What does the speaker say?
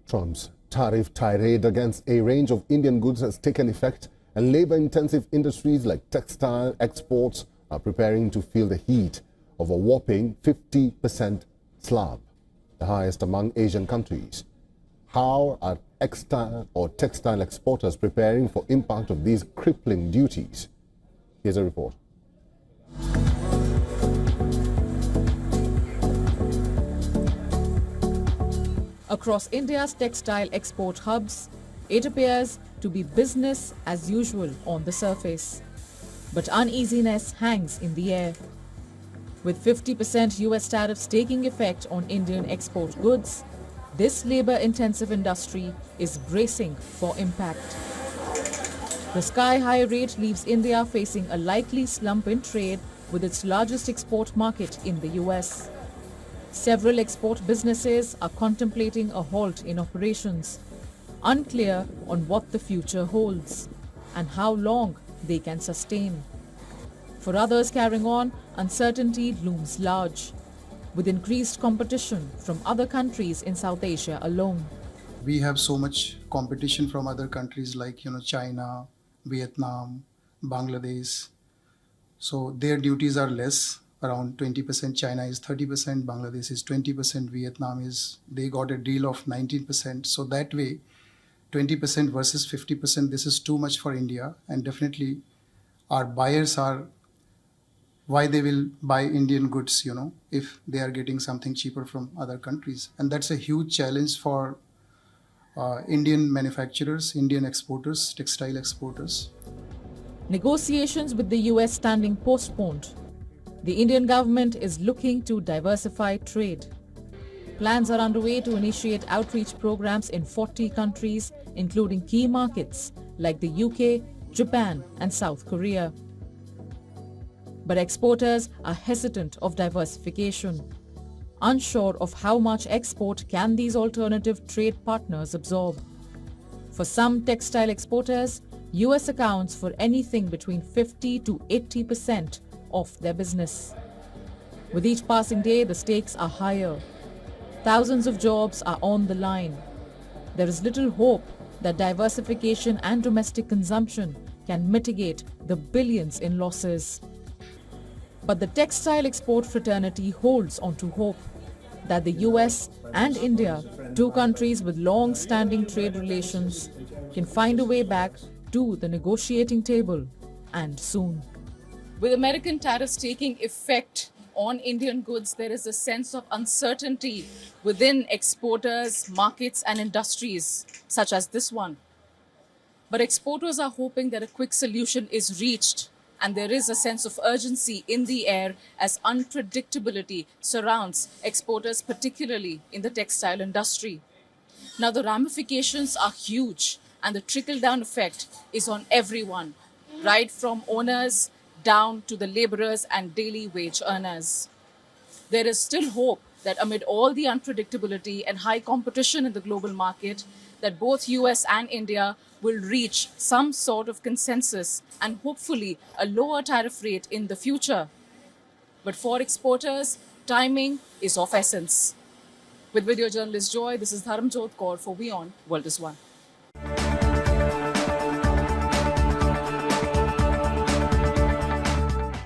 Trump's tariff tirade against a range of Indian goods has taken effect, and labor-intensive industries like textile exports are preparing to feel the heat of a whopping 50% slab, the highest among Asian countries. How are textile exporters preparing for impact of these crippling duties? Here's a report. Across India's textile export hubs, it appears to be business as usual on the surface. But uneasiness hangs in the air. With 50% US tariffs taking effect on Indian export goods, this labor-intensive industry is bracing for impact. The sky-high rate leaves India facing a likely slump in trade with its largest export market in the US. Several export businesses are contemplating a halt in operations, unclear on what the future holds and how long they can sustain. For others carrying on, uncertainty looms large, with increased competition from other countries in South Asia alone. We have so much competition from other countries like China, Vietnam, Bangladesh. So their duties are less, around 20%. China is 30%, Bangladesh is 20%, Vietnam they got a deal of 19%. So that way, 20% versus 50%, this is too much for India. And definitely our buyers are, why they will buy Indian goods, if they are getting something cheaper from other countries. And that's a huge challenge for Indian manufacturers, Indian exporters, textile exporters. Negotiations with the US standing postponed. The Indian government is looking to diversify trade. Plans are underway to initiate outreach programs in 40 countries, including key markets like the UK, Japan, and South Korea. But exporters are hesitant of diversification, unsure of how much export can these alternative trade partners absorb. For some textile exporters, US accounts for anything between 50 to 80% of their business. With each passing day, the stakes are higher. Thousands of jobs are on the line. There is little hope that diversification and domestic consumption can mitigate the billions in losses. But the textile export fraternity holds on to hope that the US and India, two countries with long-standing trade relations, can find a way back to the negotiating table, and soon. With American tariffs taking effect on Indian goods, there is a sense of uncertainty within exporters, markets, and industries, such as this one. But exporters are hoping that a quick solution is reached, and there is a sense of urgency in the air as unpredictability surrounds exporters, particularly in the textile industry. Now, the ramifications are huge, and the trickle-down effect is on everyone, right from owners down to the laborers and daily wage earners. There is still hope that amid all the unpredictability and high competition in the global market, that both US and India will reach some sort of consensus and hopefully a lower tariff rate in the future. But for exporters, timing is of essence. With video journalist Joy, this is Dharamjot Kaur for WION World is One.